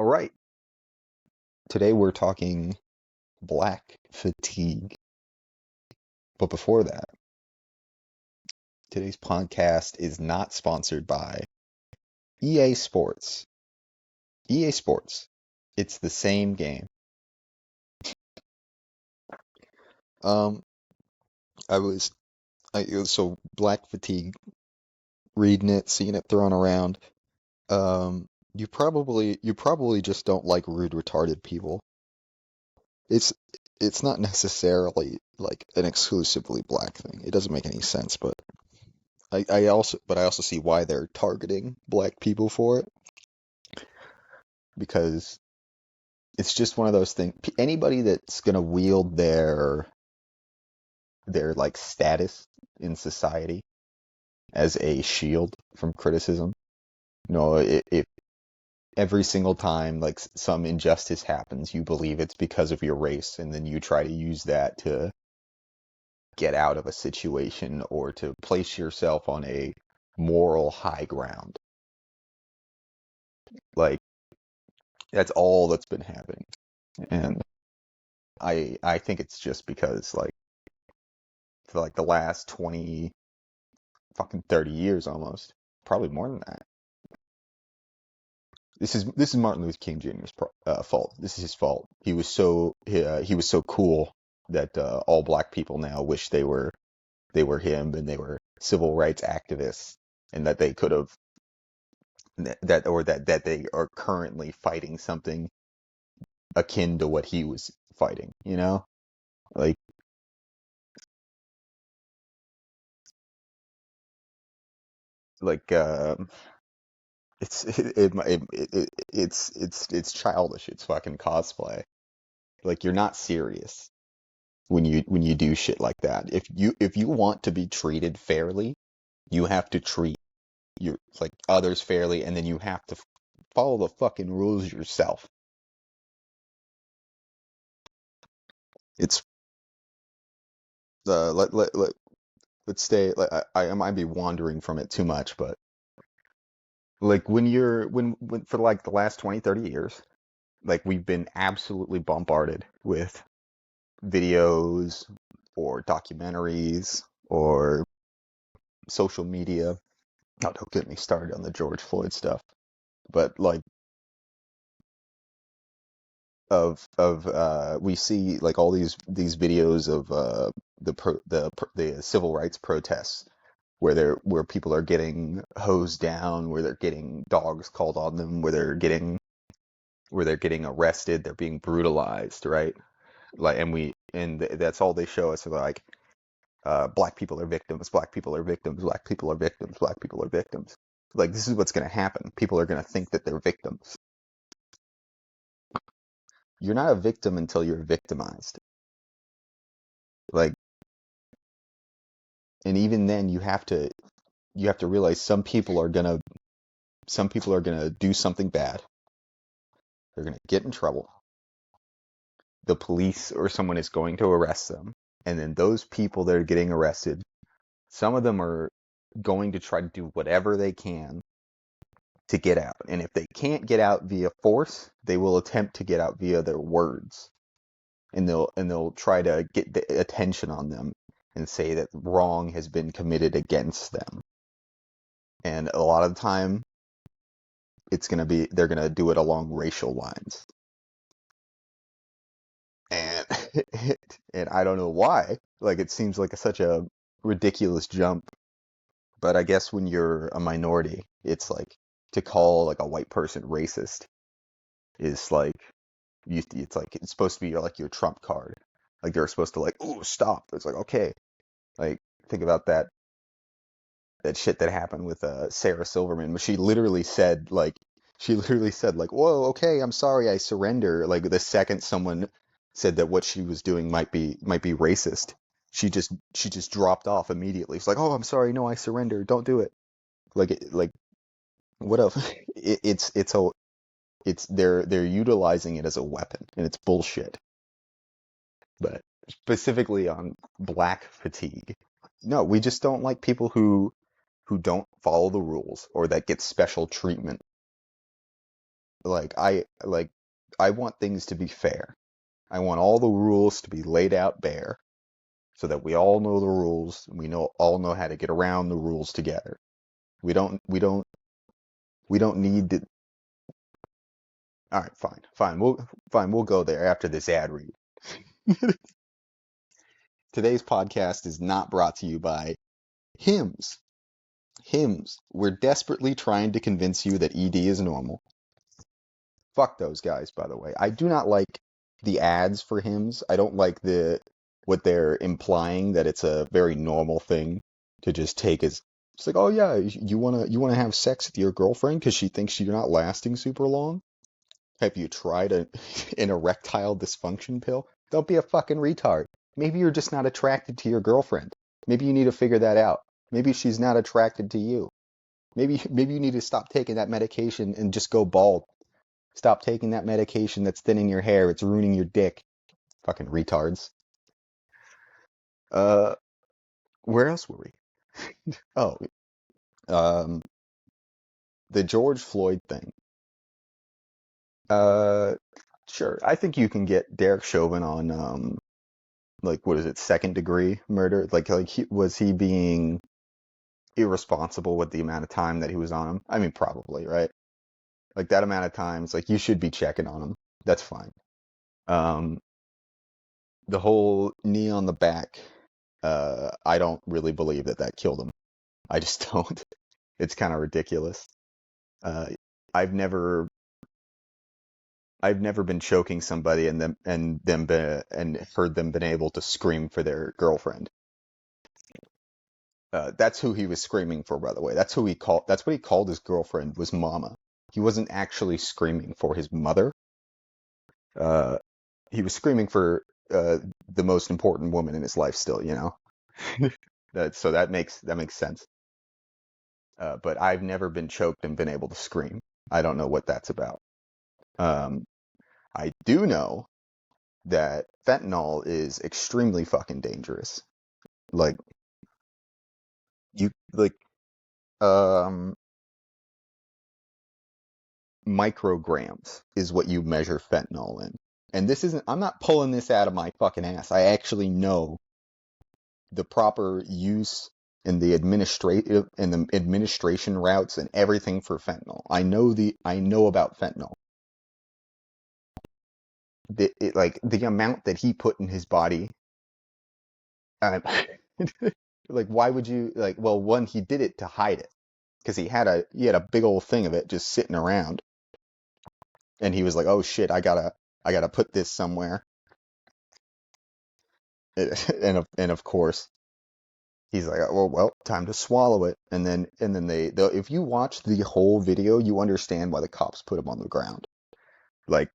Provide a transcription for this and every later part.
All right. Today we're talking black fatigue. But before that, today's podcast is not sponsored by EA Sports. EA Sports. It's the same game. Um, I was it was so black fatigue, reading it, seeing it thrown around. You probably just don't like rude, retarded people. It's it's not necessarily like an exclusively black thing. It doesn't make any sense, but I also see why they're targeting black people for it because it's just one of those things. Anybody that's gonna wield their like status in society as a shield from criticism, if every single time like some injustice happens, you believe it's because of your race, and then you try to use that to get out of a situation or to place yourself on a moral high ground. Like that's all that's been happening. And I think it's just because like for like the last 20 fucking 30 years almost, probably more than that. This is Martin Luther King Jr.'s fault. This is his fault. He was so cool that all black people now wish they were him, and they were civil rights activists, and that they could have that they are currently fighting something akin to what he was fighting, like like it's childish. It's fucking cosplay. Like you're not serious when you do shit like that. If you want to be treated fairly, you have to treat your like others fairly, and then you have to follow the fucking rules yourself. It's let's stay. Like I might be wandering from it too much, but like when for like the last 20, 30 years, like we've been absolutely bombarded with videos or documentaries or social media. Oh, don't get me started on the George Floyd stuff. But like we see like all these videos of the civil rights protests where people are getting hosed down, where they're getting dogs called on them, where they're getting arrested, they're being brutalized, right? Like that's all they show us. Like black people are victims, black people are victims, black people are victims, black people are victims. Like this is what's going to happen. People are going to think that they're victims. You're not a victim until you're victimized. Like, and even then you have to realize some people are gonna do something bad. They're gonna get in trouble. The police or someone is going to arrest them. And then those people that are getting arrested, some of them are going to try to do whatever they can to get out. And if they can't get out via force, they will attempt to get out via their words. And they'll try to get the attention on them and say that wrong has been committed against them. And a lot of the time they're gonna do it along racial lines. And and I don't know why. Like it seems like such a ridiculous jump. But I guess when you're a minority, it's like to call like a white person racist is like it's like it's supposed to be like your trump card. Like they're supposed to like, oh, stop. It's like, okay. Like think about that shit that happened with Sarah Silverman. She literally said like, whoa, okay, I'm sorry, I surrender. Like the second someone said that what she was doing might be racist, she just dropped off immediately. It's like, oh, I'm sorry, no, I surrender. Don't do it. Like what else? They're utilizing it as a weapon, and it's bullshit. But specifically on black fatigue, no, we just don't like people who don't follow the rules or that get special treatment. like I want things to be fair. I want all the rules to be laid out bare so that we all know the rules and we all know how to get around the rules together. We don't we don't we don't need to. All right, fine. We'll go there after this ad read. Today's podcast is not brought to you by Hims. Hims. We're desperately trying to convince you that ED is normal. Fuck those guys, by the way. I do not like the ads for Hims. I don't like what they're implying that it's a very normal thing to just take as it's like, oh yeah, you wanna have sex with your girlfriend because she thinks you're not lasting super long. Have you tried an erectile dysfunction pill? Don't be a fucking retard. Maybe you're just not attracted to your girlfriend. Maybe you need to figure that out. Maybe she's not attracted to you. Maybe you need to stop taking that medication and just go bald. Stop taking that medication that's thinning your hair. It's ruining your dick. Fucking retards. Uh, where else were we? Oh, um, the George Floyd thing. Uh, sure. I think you can get Derek Chauvin on like what is it, second degree murder? Was he being irresponsible with the amount of time that he was on him? I mean, probably, right? Like that amount of times, like you should be checking on him. That's fine. Um, the whole knee on the back, I don't really believe that killed him. I just don't. It's kind of ridiculous. Uh, I've never I've never been choking somebody and heard them been able to scream for their girlfriend. That's who he was screaming for, by the way. That's what he called his girlfriend was Mama. He wasn't actually screaming for his mother. Uh, he was screaming for the most important woman in his life still, you know? So that makes sense. But I've never been choked and been able to scream. I don't know what that's about. Um, I do know that fentanyl is extremely fucking dangerous. Like you like um micrograms is what you measure fentanyl in. And I'm not pulling this out of my fucking ass. I actually know the proper use and the administration routes and everything for fentanyl. I know about fentanyl. Like the amount that he put in his body. Uh, like why would you like? Well, one, he did it to hide it because he had a big old thing of it just sitting around, and he was like, oh shit, I gotta put this somewhere. And of course he's like, oh well, time to swallow it. And then if you watch the whole video, you understand why the cops put him on the ground. Like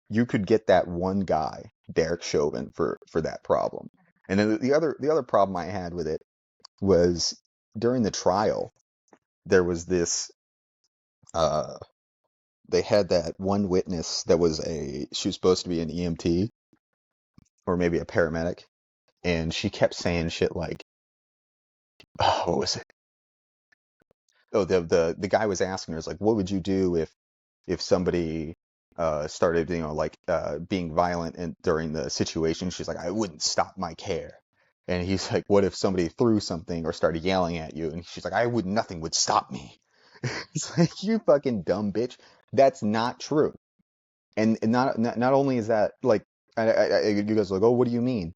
you could get that one guy, Derek Chauvin, for that problem. And then the other problem I had with it was during the trial, there was this uh they had that one witness that she was supposed to be an EMT or maybe a paramedic, and she kept saying shit like, oh, what was it? Oh, the guy was asking her, like, what would you do if somebody started, being violent during the situation? She's like, I wouldn't stop my care. And he's like, what if somebody threw something or started yelling at you? And she's like, nothing would stop me. It's like, you fucking dumb bitch. That's not true. And not only is that like, you guys are like, oh, what do you mean?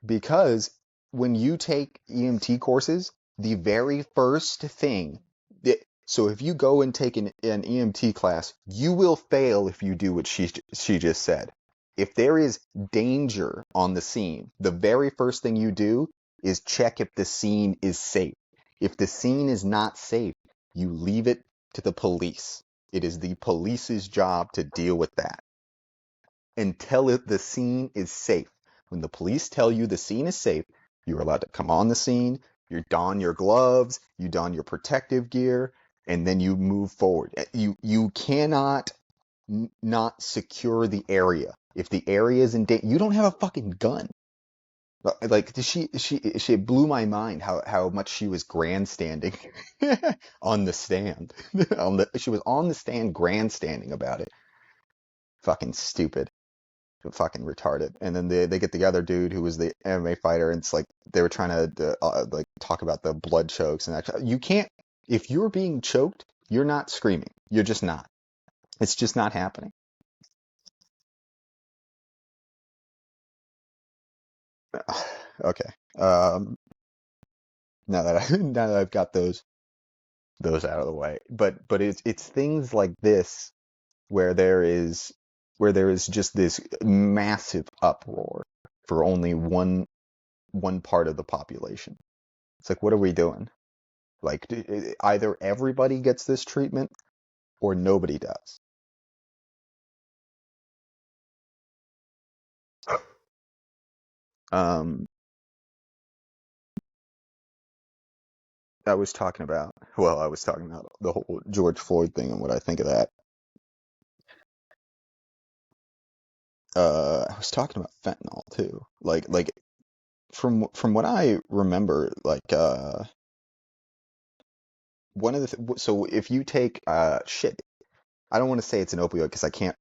Because when you take EMT courses, the very first thing so if you go and take an EMT class, you will fail if you do what she just said. If there is danger on the scene, the very first thing you do is check if the scene is safe. If the scene is not safe, you leave it to the police. It is the police's job to deal with that until the scene is safe. When the police tell you the scene is safe, you're allowed to come on the scene, you don your gloves, you don your protective gear, and then you move forward. You cannot not secure the area. If the area is in danger, you don't have a fucking gun. Like she blew my mind how much she was grandstanding on the stand. She was on the stand grandstanding about it. Fucking stupid. Fucking retarded. And then they get the other dude who was the MMA fighter, and it's like they were trying to like talk about the blood chokes, and actually you can't, if you're being choked, you're not screaming. You're just not. It's just not happening. Okay. Now that I've got those out of the way, but it's things like this where there is just this massive uproar for only one part of the population. It's like, what are we doing? Like, either everybody gets this treatment or nobody does. Um, I was talking about the whole George Floyd thing and what I think of that. I was talking about fentanyl too. Like from what I remember, like one of the so if you take shit, I don't want to say it's an opioid because I can't.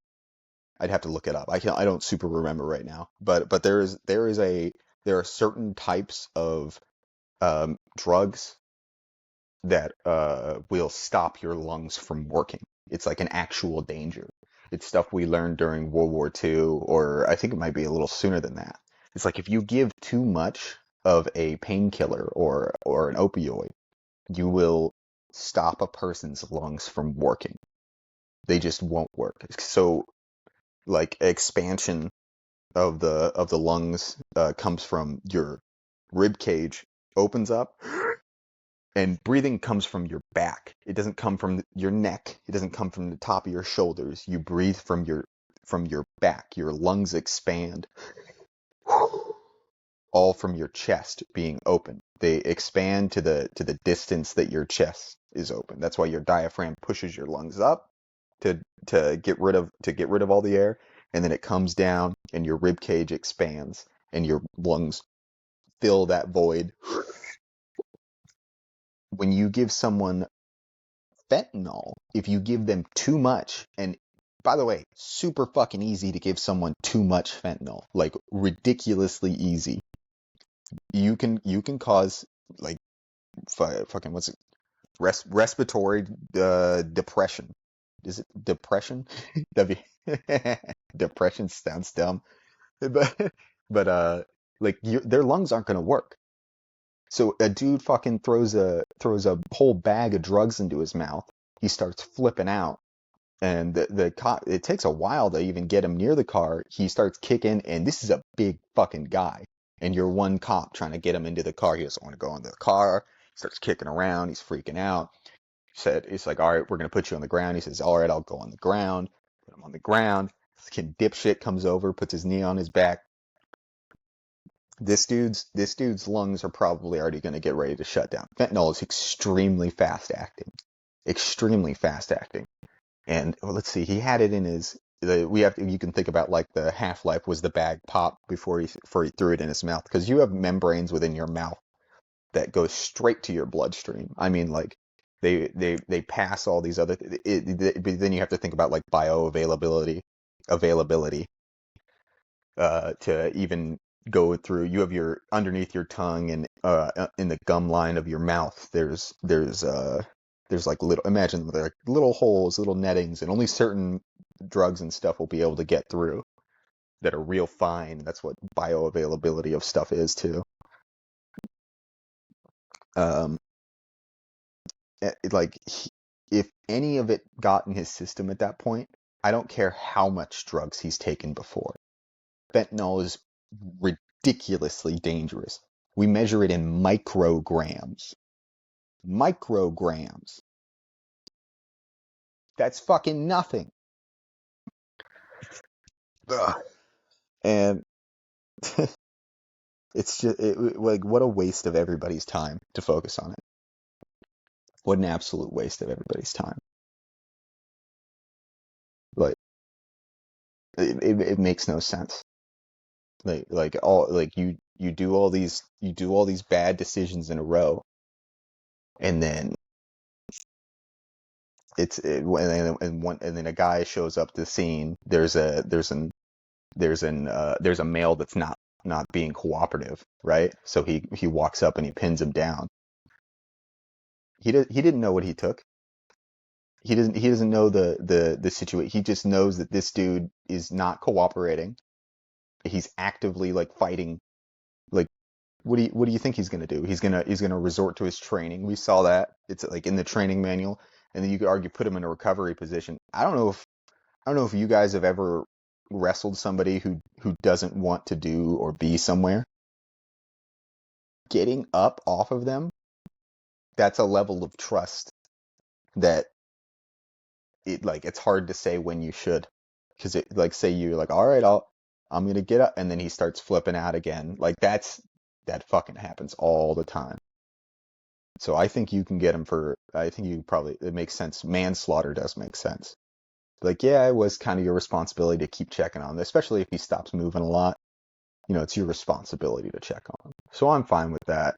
I'd have to look it up. I don't super remember right now. But there are certain types of drugs that will stop your lungs from working. It's like an actual danger. It's stuff we learned during World War II, or I think it might be a little sooner than that. It's like if you give too much of a painkiller or an opioid, you will stop a person's lungs from working. They just won't work. So like expansion of the lungs comes from your rib cage opens up, and breathing comes from your back. It doesn't come from your neck. It doesn't come from the top of your shoulders. You breathe from your back. Your lungs expand all from your chest being open. They expand to the distance that your chest is open. That's why your diaphragm pushes your lungs up to get rid of all the air, and then it comes down and your rib cage expands and your lungs fill that void. When you give someone fentanyl, if you give them too much, and by the way, super fucking easy to give someone too much fentanyl, like ridiculously easy. You can cause like fucking what's it? Respiratory depression. Is it depression? W Depression sounds dumb, but like their lungs aren't gonna work. So a dude fucking throws a whole bag of drugs into his mouth. He starts flipping out, and the cop. It takes a while to even get him near the car. He starts kicking, and this is a big fucking guy. And you're one cop trying to get him into the car. He doesn't want to go into the car. He starts kicking around. He's freaking out. Said it's like, all right, we're gonna put you on the ground. He says, all right, I'll go on the ground. Put him on the ground. Fucking dipshit comes over, puts his knee on his back. This dude's lungs are probably already going to get ready to shut down. Fentanyl is extremely fast acting. And well, let's see, he had it in his. You can think about like the half life was the bag pop before he threw it in his mouth, because you have membranes within your mouth that go straight to your bloodstream. I mean, like they pass all these other. But then you have to think about like availability to even go through. You have your underneath your tongue and in the gum line of your mouth. There's like little, imagine they're like little holes, little nettings, and only certain drugs and stuff will be able to get through that are real fine. That's what bioavailability of stuff is too. Um, like if any of it got in his system at that point, I don't care how much drugs he's taken before. Fentanyl is ridiculously dangerous. We measure it in micrograms. Micrograms. That's fucking nothing. Ugh. And it's just like what a waste of everybody's time to focus on it. What an absolute waste of everybody's time. Like it makes no sense. Like all like you do all these bad decisions in a row, and then and then a guy shows up to the scene. There's a male that's not being cooperative, right? So he walks up and he pins him down. He didn't know what he took. He doesn't know the situation. He just knows that this dude is not cooperating. He's actively like fighting. Like, what do you think he's gonna do? He's gonna resort to his training. We saw that. It's like in the training manual, and then you could argue put him in a recovery position. I don't know if you guys have ever wrestled somebody who doesn't want to do or be somewhere. Getting up off of them, that's a level of trust that it's hard to say when you should. Because it, like, say you're like, all right, I'm gonna get up, and then he starts flipping out again. Like, that fucking happens all the time. So I think you can get him for. I think it makes sense. Manslaughter does make sense. Like, yeah, it was kind of your responsibility to keep checking on him, especially if he stops moving a lot. It's your responsibility to check on him. So I'm fine with that.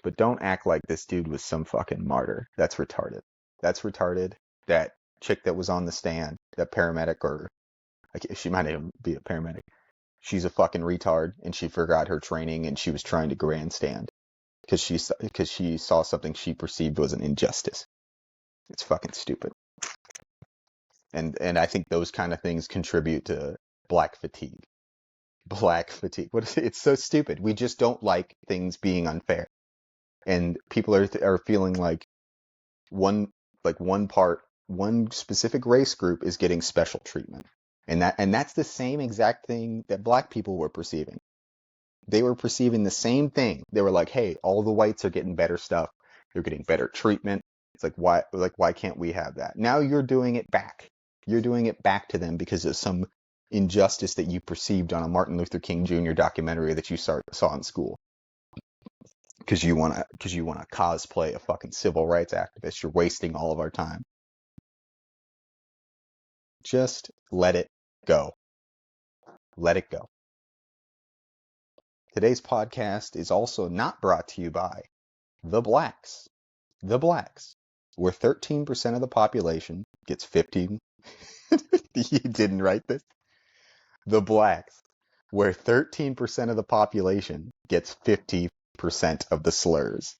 But don't act like this dude was some fucking martyr. That's retarded. That's retarded. That chick that was on the stand, that paramedic, or she might even be a paramedic. She's a fucking retard, and she forgot her training, and she was trying to grandstand because she saw something she perceived was an injustice. It's fucking stupid. And I think those kind of things contribute to black fatigue. Black fatigue. What is it? It's so stupid. We just don't like things being unfair, and people are feeling like one one specific race group is getting special treatment, and that's the same exact thing that black people were perceiving. They were perceiving the same thing. They were like, hey, all the whites are getting better stuff. They're getting better treatment. It's like, why can't we have that? Now you're doing it back. You're doing it back to them because of some injustice that you perceived on a Martin Luther King Jr. documentary that you saw in school. Because you wanna cosplay a fucking civil rights activist. You're wasting all of our time. Just let it go. Let it go. Today's podcast is also not brought to you by the blacks. The blacks, where 13% of the population gets 15. You didn't write this. The blacks, where 13% of the population gets 50% of the slurs.